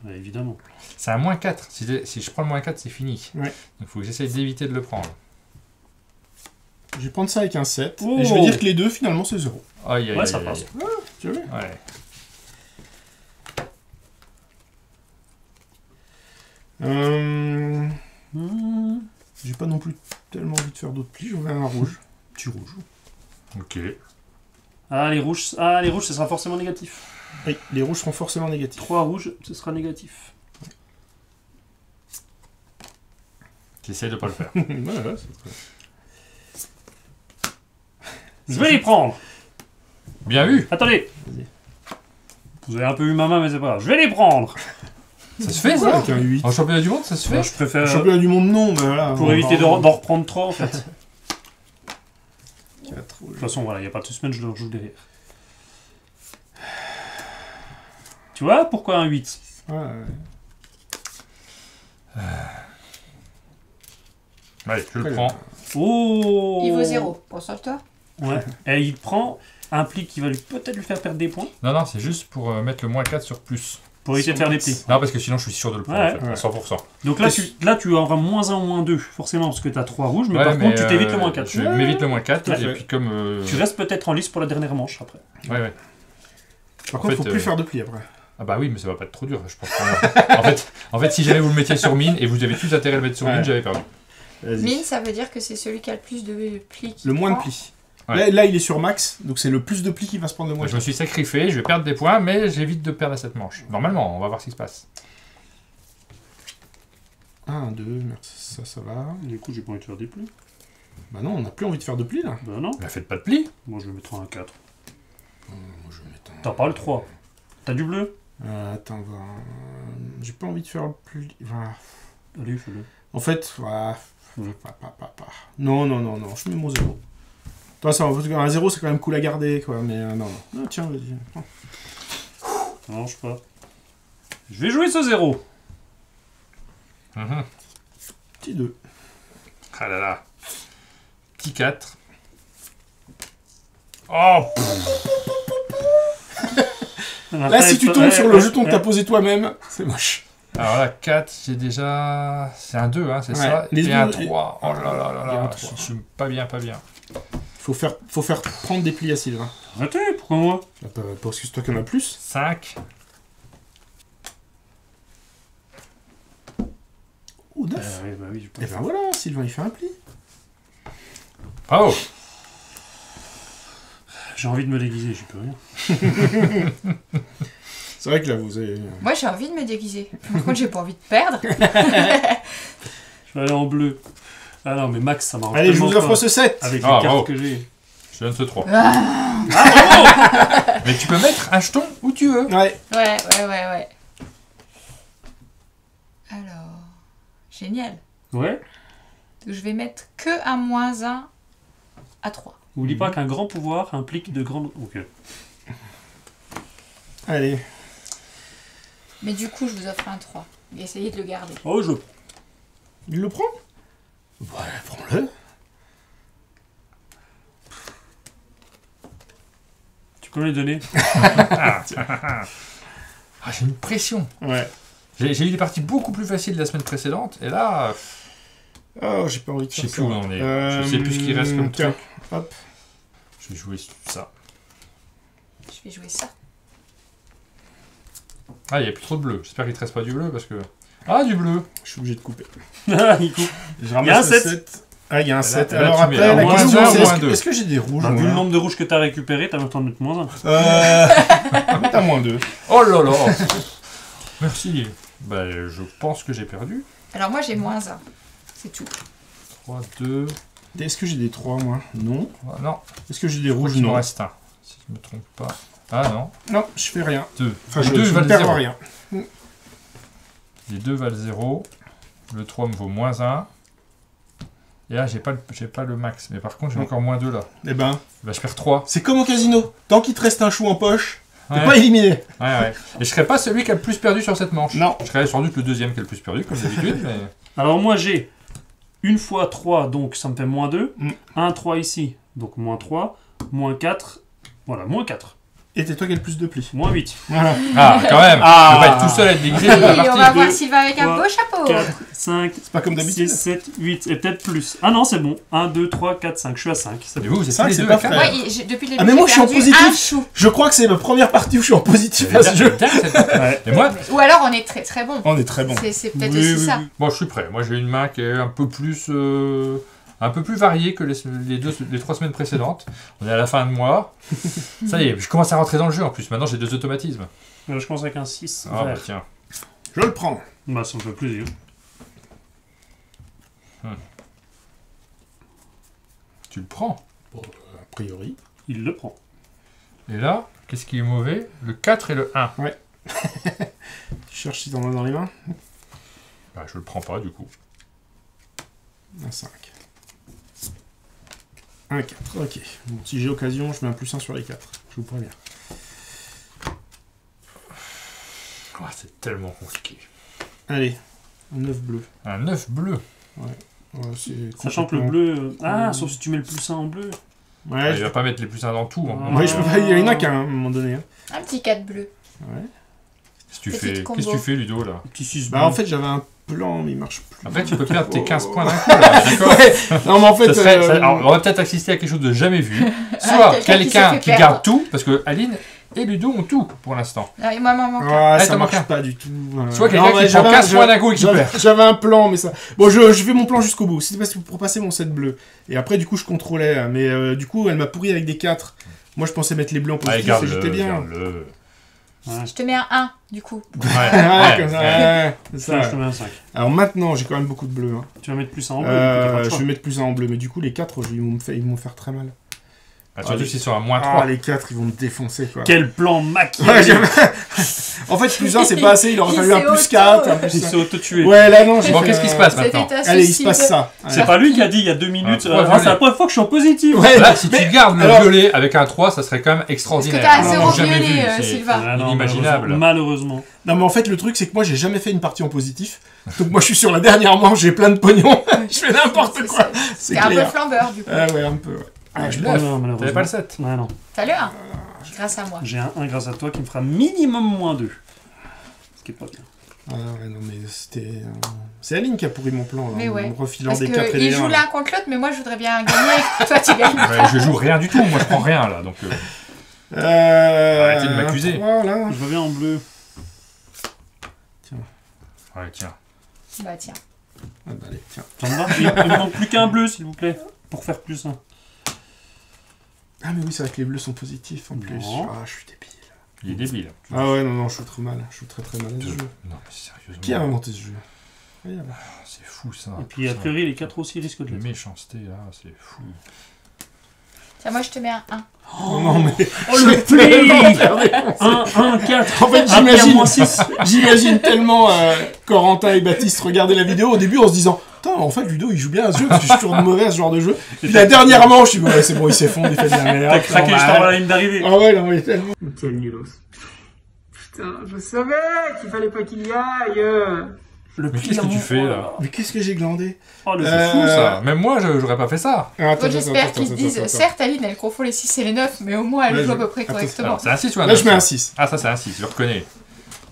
Ouais, évidemment. C'est un moins 4. Si je prends le moins 4, c'est fini. Ouais. Donc il faut que j'essaye d'éviter de le prendre. Je vais prendre ça avec un 7. Oh. Et je vais dire que les deux, finalement, c'est 0. Aïe, aïe, Ouais, aïe, ça aïe, passe. aïe. Tu vois? Ouais. J'ai pas non plus tellement envie de faire d'autres plis. J'en vais un rouge. Petit rouge. Ok. Ah, les rouges, ce sera forcément négatif. Oui, les rouges seront forcément négatifs. 3 rouges, ce sera négatif. J'essaye de pas le faire. Ouais, ouais, c'est très- Je vais les prendre. Bien vu. Attendez. Vas-y. Vous avez un peu eu ma main, mais c'est pas grave. Je vais les prendre. Ça se fait, Ouais, ça avec un 8. En championnat du monde, ça se fait Je préfère... Championnat du monde, non, mais voilà. Pour éviter d'en reprendre 3, en fait. 4. De toute façon, voilà, il n'y a pas de semaine, je le joue derrière. Tu vois pourquoi un 8? Ouais, ouais. Allez, je le Ouais, prends. Oh. Il vaut 0. Concentre-toi. Ouais. Et il prend un pli qui va peut-être lui faire perdre des points Non, non, c'est juste pour mettre le moins 4 sur plus. pour éviter de faire des plis. Non, parce que sinon, je suis sûr de le prendre, Ouais. en fait, à Ouais. 100%. Donc là, tu auras moins 1 ou moins 2, forcément, parce que tu as 3 rouges, mais Ouais, par contre, tu t'évites le moins 4. Je m'évite le moins 4, Ouais. et puis comme... Tu restes peut-être en lice pour la dernière manche après. Ouais, ouais. Par En contre, fait, faut plus faire de plis après. Ah bah oui, mais ça va pas être trop dur, je pense. En fait, si jamais vous le mettiez sur mine, et vous avez tous intérêt à le mettre sur Ouais. mine, j'avais perdu. Vas-y. Mine, ça veut dire que c'est celui qui a le plus de plis. qui Le moins de prend. plis. Ouais. Là, il est sur max, donc c'est le plus de plis qui va se prendre le moins. Je me suis sacrifié, je vais perdre des points, mais j'évite de perdre à cette manche. Normalement, on va voir ce qui se passe. 1, 2, merci, ça va. Du coup, j'ai pas envie de faire des plis. Bah non, on n'a plus envie de faire de plis là. Ben non. Bah faites pas de pli. Moi, je vais mettre un 4. Moi, je vais mettre un... T'as pas le 3. T'as du bleu? Attends, j'ai pas envie de faire le pli. Voilà. Allez, fais-le. En fait, voilà. Ouais. Pas. Non, je mets mon 0. Toi, ça, un 0, c'est quand même cool à garder, quoi, mais non. Ah, tiens, vas-y. prends. Ça marche pas. Je vais jouer ce 0. Mhm. Petit 2. Ah là là. Petit 4. Oh pff. Là, si tu tombes sur le jeton que t'as posé toi-même, c'est moche. Alors là, 4, j'ai déjà... C'est un 2, hein, c'est Ouais. ça. Les Et un deux- 3. Oh là là là Il y a un là. 3. Je suis pas bien. Faut faire prendre des plis à Sylvain. Arrêtez, pourquoi moi? Parce que c'est toi qui en as plus. 5. Ou 9. Oui, bah oui, je peux Et le ben faire. voilà, Sylvain, il fait un pli. Bravo. J'ai envie de me déguiser, j'y peux rien. C'est vrai que là, vous avez... Moi, j'ai envie de me déguiser. Par contre, j'ai pas envie de perdre. Je vais aller en bleu. Ah non, mais Max, ça m'arrange Allez, je tellement vous offre pas. ce 7. Avec les Ah, cartes bravo. que j'ai. Je donne ce 3. Ah, Mais tu peux mettre un jeton où tu veux. Ouais. ouais. Alors, génial. Ouais. Donc, je vais mettre que un -1 à 3. N'oublie pas qu'un grand pouvoir implique de grandes... Ok. Allez. Mais du coup, je vous offre un 3. Et essayez de le garder. Oh, je... Il le prend? Ouais, prends-le. Tu peux me les donner? Ah, j'ai une pression. Ouais. J'ai eu des parties beaucoup plus faciles la semaine précédente, et là, Oh, j'ai pas envie de je faire sais ça. plus où on en est. Je sais plus ce qui reste comme tiens, truc. hop. Je vais jouer ça. Je vais jouer ça. Ah, il n'y a plus trop de bleu. J'espère qu'il ne te reste pas du bleu parce que. Ah, du bleu. Je suis obligé de couper. Il coupe. Je Il y a un ramasse le 7. 7. Ah, il y a un 7. là, Alors tu mets après, un la moins question un, c'est moins deux. est-ce que j'ai des rouges Bah, vu moi le nombre de rouges que t'as récupéré, t'as même temps de mettre moins 1. T'as moins 2. Oh là là. Merci. Bah, je pense que j'ai perdu. Alors, moi, j'ai -1. C'est tout. 3, 2. Est-ce que j'ai des 3 moi? Non. 3. Non, Est-ce que j'ai des rouges? il m'en Non. reste un. Si je me trompe pas. Ah non, Non, je fais rien. 2. Enfin, Les je 2 ne valent perds 0. rien. Les 2 valent 0. Le 3 me vaut -1. Et là, j'ai pas le max. Mais par contre, j'ai Non. encore -2 là. Eh ben, Bah, je perds 3. c'est comme au casino. Tant qu'il te reste un chou en poche, t'es Ouais. pas éliminé. Ouais. Et je serais pas celui qui a le plus perdu sur cette manche. Non. Je serais sans doute le deuxième qui a le plus perdu, comme d'habitude. Mais... Alors moi j'ai une fois 3, donc ça me fait -2. Mm. 1, 3 ici, donc -3. -4. Voilà, -4. Et c'est toi qui as le plus de plis. -8. Voilà. Ah, quand même. Ah. Je peux pas être tout seul à être déguisé Oui, de la on va partie. voir s'il va avec un trois, beau chapeau. 4, 5, C'est pas comme d'habitude. 6, 7, 8, et peut-être plus. Ah non, c'est bon. 1, 2, 3, 4, 5. Je suis à 5. Et vous, vous êtes Ça, tous les c'est deux pas à 4. vrai. Moi, depuis le début, Ah, mais moi, je suis en j'ai perdu positif. un chou. Je crois que c'est ma première partie où je suis en positif à ce jeu. Ouais. Et moi, Ou alors, on est très très bon. On est très bon. C'est peut-être Oui, aussi oui, ça. oui. bon, je suis prêt. Moi, j'ai une main qui est un peu plus variée que les 3 semaines précédentes. On est à la fin de mois. Ça y est, je commence à rentrer dans le jeu en plus. Maintenant, j'ai 2 automatismes. Je commence avec un 6. Ah, bah vert. tiens. Je le prends. Bah ça me fait plaisir. Tu le prends. A priori. Il le prend. Et là, qu'est-ce qui est mauvais? Le 4 et le 1. Tu cherches si t'en as dans les mains? Bah, je le prends pas du coup. Un 5. Un 4, ok. Bon, si j'ai occasion, je mets un +1 sur les 4. Je vous préviens. Oh, c'est tellement compliqué. Allez, un 9 bleu. Un 9 bleu. Ouais, Sachant que le bleu... sauf si tu mets le +1 en bleu. Ouais, Il va pas mettre les plus 1 dans tout. Hein. ouais, je peux pas. Il y en a qu'un à un moment donné. Hein. Un petit 4 bleu. Ouais. Petite combo. Qu'est-ce que tu fais, Ludo, là? Petit 6 Bah, en fait, j'avais un plan, mais il marche plus. Après, tu peux perdre tes 15 points d'un coup, là. D'accord. Ouais. Non, mais en fait. Alors, on va peut-être assister à quelque chose de jamais vu. Soit quelqu'un qui garde tout, parce que Aline et Ludo ont tout pour l'instant. Ah, et moi, m'en manque un. Ah, Ouais, ça t'en marche manques un. pas du tout. Soit quelqu'un Non, qui mais prend 15 points d'un coup et qui perd. J'avais un plan, mais ça. Bon, je fais mon plan jusqu'au bout. C'était pour passer mon set bleu. Et après, du coup, je contrôlais. Mais du coup, elle m'a pourri avec des 4. Moi, je pensais mettre les bleus en Allez, positif et garde-le. j'étais bien. Garde-le. Je te mets un 1, du coup. Ouais, Ouais, comme ça. Ouais, c'est Ça, je te ça. mets un 5. Alors maintenant, j'ai quand même beaucoup de bleus. Hein. Tu vas mettre +1 en bleu. t'as pas le Je choix. vais mettre +1 en bleu. Mais du coup, les 4, ils vont me faire très mal. Ah, surtout si c'est sur un -3. Ah, les 4, ils vont me défoncer, quoi. Quel plan Ouais, machiavélique. en fait, +1, c'est pas assez. Il aurait Il fallu un s'est +4. Un Il +5. s'est auto-tué. Ouais, là, non, j'ai Bon, fait, qu'est-ce qui se passe maintenant? C'était un Allez, il se suicide. passe ça. C'est pas lui qui a dit il y a 2 minutes. Un 3 c'est la violet. première fois que je suis en positif. Ouais. Là, si tu gardes le alors- violet avec un 3, ça serait quand même Parce que extraordinaire. t'as un Non, 0 jamais vu, violet, c'est- Sylvain. Ah non, Inimaginable. Malheureusement. Non, mais en fait, le truc, c'est que moi, j'ai jamais fait une partie en positif. Donc, moi, je suis sur la dernière manche, j'ai plein de pognon. Je fais n'importe quoi. C'est C'est un peu clair. flambeur, du coup. Ah ouais, un peu. Ouais. Ah, je je prends l'ai. le 1, malheureusement. T'avais pas le 7. Ouais, non. T'as le 1. Grâce à moi. J'ai un 1 grâce à toi qui me fera minimum -2. Ce qui est pas bien. Ah ouais, non, mais c'était. C'est Aline qui a pourri mon plan, là, Mais en ouais. me refilant Parce des 4 et qu'ils des jouent 1. l'un contre l'autre, mais moi, je voudrais bien gagner. Toi, tu gagnes. Ouais, je joue rien du tout, moi je prends rien là. Donc, Arrêtez de m'accuser. Voilà. Je reviens en bleu. ouais, tiens. Bah, tiens. Ah bah, allez, tiens. Ça me va. Il me manque plus qu'un bleu, s'il vous plaît. Pour faire +1. Ah, mais oui, c'est vrai que les bleus sont positifs en plus. Non. Ah, je suis débile. Il est débile. Ah ouais, non, je joue très mal. Je joue très très mal à ce jeu. Non, mais sérieusement. Qui a inventé ce jeu? Regarde. C'est fou ça. Et puis, a priori, les 4 aussi risquent de Les l'être. méchancetés là, c'est fou. Tiens, moi, je te mets un 1. Oh non, mais. Oh le pli 1, 4. En fait, j'imagine tellement Corentin et Baptiste regarder la vidéo au début en se disant putain, en fait, Ludo il joue bien à ce jeu parce que je suis toujours mauvais à ce genre de jeu. Puis la dernière manche, je dis ouais, c'est bon, il s'effondre, il fait de la merde. T'as craqué, je t'envoie la ligne d'arrivée. Ah ouais, non, mais tellement. Quel nulos. Putain, je savais qu'il fallait pas qu'il y aille. Le Mais qu'est-ce que tu fais là? Mais qu'est-ce que j'ai glandé? Oh le C'est fou ça. Même moi, j'aurais pas fait ça. Ah, Moi, j'espère qu'ils se disent, certes, Aline, elle confond les 6 et les 9, mais au moins, elle Ouais, joue à je- peu près attends, correctement. Alors, c'est un 6 ou un 9? Là, je mets un 6. Ah, ça c'est un 6, je le reconnais.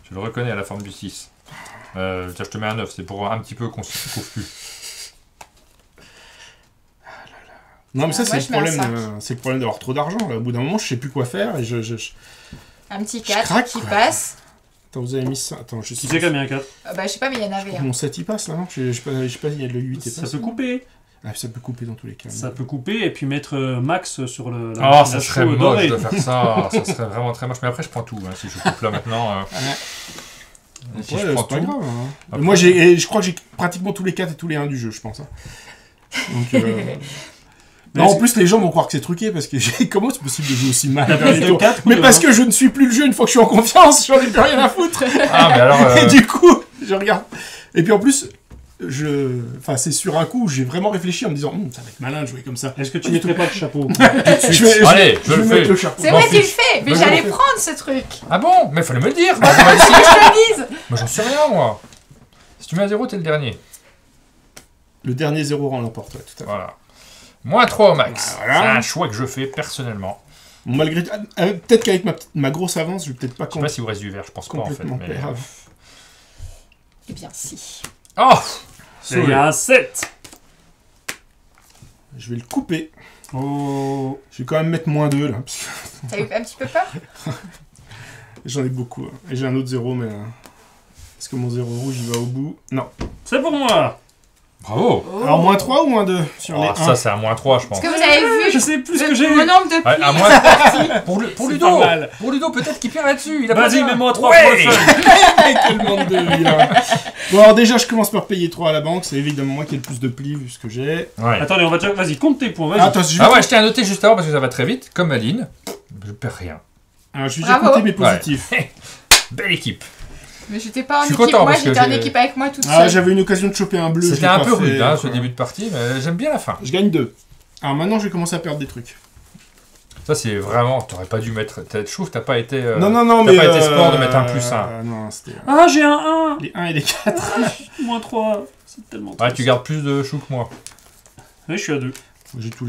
Je le reconnais à la forme du 6. Tiens, je te mets un 9, c'est pour un petit peu qu'on se trouve plus. Non, mais ça, Ah, c'est moi, le je mets un problème. C'est le problème d'avoir trop d'argent. Là. Au bout d'un moment, je sais plus quoi faire et je... Un petit Je 4 craque, qui quoi. passe. Attends, vous avez mis ça. Attends, je Tu sais sais combien 4? Bah, je sais pas, mais il y en avait un. Mon 7 il passe là, non? Je sais pas, il y a le 8 et Ça passe. peut couper. Ah, ça peut couper dans tous les cas. Ça peut couper et puis mettre max sur le. Oh, la ça serait chaux moche dorée. de faire ça. Ça serait vraiment très moche. Mais après, je prends tout. Hein, si je coupe là maintenant. Et si Ouais, je c'est prends pas tout. grave. Hein. Après- Moi, je crois que j'ai pratiquement tous les 4 et tous les 1 du jeu, je pense. Hein. Donc, non, en plus, les gens vont croire que c'est truqué parce que comment c'est possible de jouer aussi mal T'as dernier plus de tour 4 Mais parce que je ne suis plus le jeu une fois que je suis en confiance, j'en ai plus rien à foutre. Ah, mais alors. Et du coup, je regarde. Et puis en plus, enfin, c'est sur un coup, j'ai vraiment réfléchi en me disant, ça va être malin de jouer comme ça. Est-ce que tu mettrais pas le chapeau? Allez, je le vais mettre fais. le chapeau. C'est M'en vrai qu'il le fiche. fait, mais Moi, je j'allais le fais. prendre ce truc. Ah bon? Mais fallait me le dire. Que je te le dise. Moi, j'en sais rien, moi. Si tu mets un 0, t'es le dernier. Le dernier 0 rang l'emporte, ouais, tout à fait. Voilà. Moins 3 au max. Voilà. C'est un choix que je fais personnellement. Bon, malgré peut-être qu'avec ma grosse avance, je vais peut-être pas Je sais pas si vous reste du vert, je pense pas en fait. complètement Mais... perdre. Eh bien, si. Oh! Il y a un 7. Je vais le couper. Oh. Je vais quand même mettre moins 2 là. Parce que T'as eu un petit peu peur? j'en ai beaucoup. Hein. Et j'ai un autre 0, mais. Est-ce que mon 0 rouge il va au bout? Non. C'est pour moi. Bravo! Alors, moins 3 ou moins 2 sur les Oh, 1? ça, c'est un moins 3, je pense. Est-ce que vous avez vu Je sais plus ce que j'ai. mon nombre de Ouais, plis à moins... pour C'est Ludo, pas mal. pour Ludo, peut-être qu'il perd là-dessus. Il a pas Vas-y, bien. mets-moi 3 Ouais. pour le fun. Tellement de 2, vilain. Bon, alors déjà, je commence par payer 3 à la banque. C'est évidemment moi qui ai le plus de plis vu ce que j'ai. Ouais. Attendez, on va déjà. Vas-y, compte tes points. Vas-y. Attends, je Ah ouais, je tiens à noter juste avant parce que ça va très vite, comme Aline. Je perds rien. Alors, je vais Bravo. écouter mes positifs. Belle équipe. Mais j'étais pas en Je suis équipe, content, moi parce que j'étais en j'ai- équipe avec moi toute Ah, seule. j'avais une occasion de choper un bleu. je C'était l'ai un pas peu fait, rude, hein, ce quoi. début de partie, mais j'aime bien la fin. Je gagne 2. Alors maintenant, je vais commencer à perdre des trucs. Ça, c'est vraiment... T'aurais pas dû mettre... Je trouve que t'as pas été... non, t'as mais... pas été sport de mettre un plus 1. Non, c'était... Ah, j'ai un 1 Les 1 et les 4. Moins 3. C'est tellement Ouais, triste. tu gardes plus de choux que moi. Ouais, je suis à 2. J'ai tout.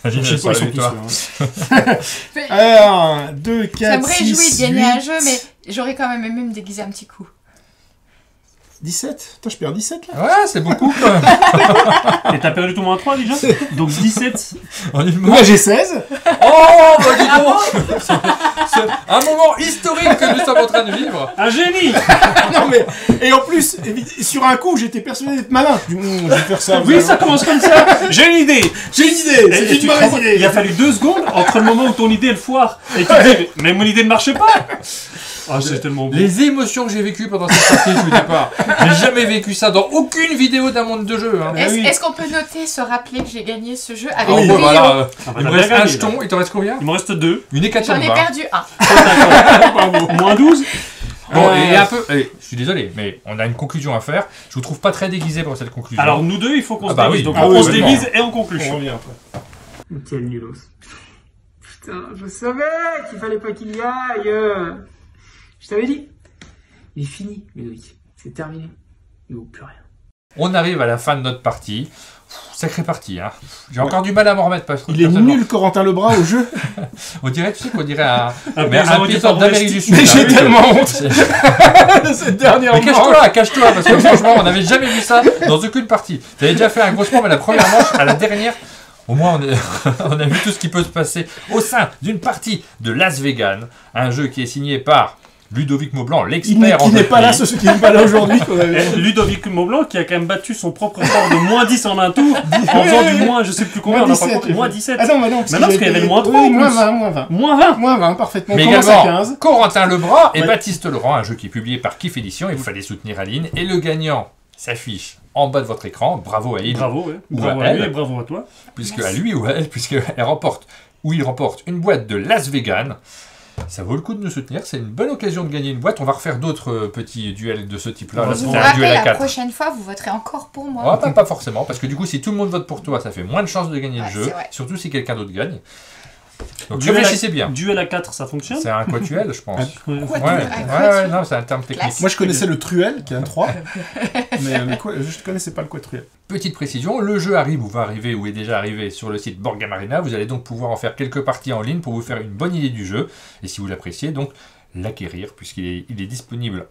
Imagine, Je sais sur pas, la ils sont tous victoire. là, hein. Mais Alors, 1, 2, ça 4, me 6, réjouit de gagner 8, un jeu, mais j'aurais quand même aimé me déguiser un petit coup. 17. Putain, je perds 17 là. Ouais, c'est beaucoup quand même. Et t'as perdu tout moins 3 déjà. Donc 17. En une Moi, j'ai 16. Oh, bah dis donc. C'est un moment historique que nous sommes en train de vivre. Un génie. Non, mais... Et en plus, sur un coup, j'étais persuadé d'être malin. Je dis, je vais faire ça. Oui, ça commence comme ça. J'ai une idée. J'ai une idée. Et C'est tu une te rends mauvaise compte, idée. il a fallu 2 secondes entre le moment où ton idée elle foire et tu te dis mais mon idée ne marche pas. Ah, c'est tellement beau. Les émotions que j'ai vécues pendant cette partie du départ. J'ai jamais vécu ça dans aucune vidéo d'un monde de jeu. Hein. oui. Est-ce qu'on peut noter, se rappeler que j'ai gagné ce jeu avec Oh, Oui. bah, brio. voilà, Ah, bah, il me t'as reste bien un gagné, jeton. là. Il t'en reste combien? Il me reste 2. Une J'en hécatombe. ai hein. perdu un. Bravo. Moins 12. Bon, et un peu... je suis désolé, mais on a une conclusion à faire. Je vous trouve pas très déguisé pour cette conclusion. Alors nous deux, il faut qu'on Ah se bah déguise. oui. Donc Ah on oui, se vraiment. déguise et on conclut. On revient après. Quel nulos. Putain, je savais qu'il fallait pas qu'il y aille. Je t'avais dit. Il est fini, Ludovic. C'est terminé. Il vaut plus rien. On arrive à la fin de notre partie. Sacrée partie, hein. J'ai encore du mal à m'en remettre parce que Il est nul, Corentin Lebras, au jeu. On dirait, tu sais qu'on dirait un paysan paysan d'Amérique du Sud. Mais là. j'ai Oui, tellement honte c'est- de cette dernière Mais manche. cache-toi, parce que franchement, on n'avait jamais vu ça dans aucune partie. T'avais déjà fait un gros sport, mais la première manche, à la dernière, au moins on a vu tout ce qui peut se passer au sein d'une partie de Las Vegas, un jeu qui est signé par Ludovic Maublanc, l'expert en Qui n'est jeu pas là, de qui n'est pas là aujourd'hui. quand même. Et Ludovic Maublanc qui a quand même battu son propre record de moins 10 en un tour en faisant du moins je sais plus combien, on a pas 17, compté, moins 17. Ah non, mais non, parce Maintenant, parce qu'il y avait le moins 3 en Oui, moins plus. 20, moins 20. Moins 20. Moins 20, parfaitement. Mais On commence à également 15. Corentin Lebras et Ouais. Baptiste Laurent, un jeu qui est publié par Kif Édition. Il fallait soutenir Aline. Et le gagnant s'affiche en bas de votre écran. Bravo à il, Bravo, ouais. Ou Bravo à à lui elle. et bravo à toi. puisque à lui ou à elle, puisqu'elle remporte, ou il remporte une boîte de Las Vegas. Ça vaut le coup de nous soutenir. C'est une bonne occasion de gagner une boîte. On va refaire d'autres petits duels de ce type-là. Là, Vous Vous c'était vous un rappelez, duel à la 4. prochaine fois, vous voterez encore pour moi. Oh, pas forcément, parce que du coup, si tout le monde vote pour toi, ça fait moins de chances de gagner Ouais, le jeu. c'est vrai. Surtout si quelqu'un d'autre gagne. Donc Duel à- réfléchissez bien. Duel à 4, ça fonctionne. C'est un quatuel, je pense. Ouais. Ouais, Ah, ouais, non, c'est un terme technique. Classe. Moi, je connaissais le truel, qui est un 3. mais je ne connaissais pas le quatruel. Petite précision, le jeu arrive ou va arriver ou est déjà arrivé sur le site Borgame Arena. Vous allez donc pouvoir en faire quelques parties en ligne pour vous faire une bonne idée du jeu. Et si vous l'appréciez, donc l'acquérir puisqu'il est disponible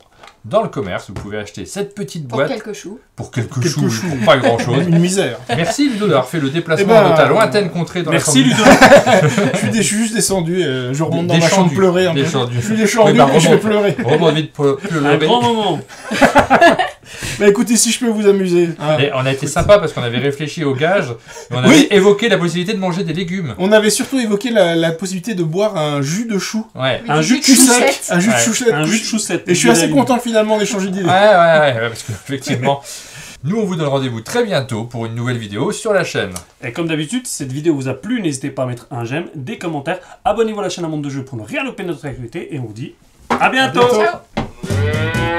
dans le commerce. Vous pouvez acheter cette petite Pour boîte quelques choux. pour quelques Quelques choux, choux. pour pas grand chose. Une misère. Merci Ludo d'avoir fait le déplacement Eh ben, dans ta lointaine contrée dans Merci la Ludo. Je suis juste descendu, je remonte dans ma Descendu. chambre pleurer. un peu. Descendu. Je suis descendu Oui, bah, et je vais remonte. pleurer. Vraiment vite pour le Un grand moment. Mais écoutez, si je peux vous amuser. hein. Et on a été sympa parce qu'on avait réfléchi au gage et on avait Oui. évoqué la possibilité de manger des légumes. On avait surtout évoqué la possibilité de boire un jus de chou. Ouais. Un jus de Cul sec. choussette. Un jus de Ouais. chouchette. Un jus de choussette. Et je suis assez content finalement d'échanger d'idées. Ouais, parce qu'effectivement, nous on vous donne rendez-vous très bientôt pour une nouvelle vidéo sur la chaîne. Et comme d'habitude, si cette vidéo vous a plu, n'hésitez pas à mettre un j'aime, des commentaires, abonnez-vous à la chaîne Un Monde de Jeux pour ne rien louper de notre actualité et on vous dit à bientôt. bientôt. Ciao.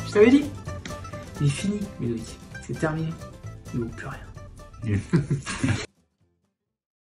Je t'avais dit. Il est fini, Ludovic. C'est terminé. Il vaut plus rien.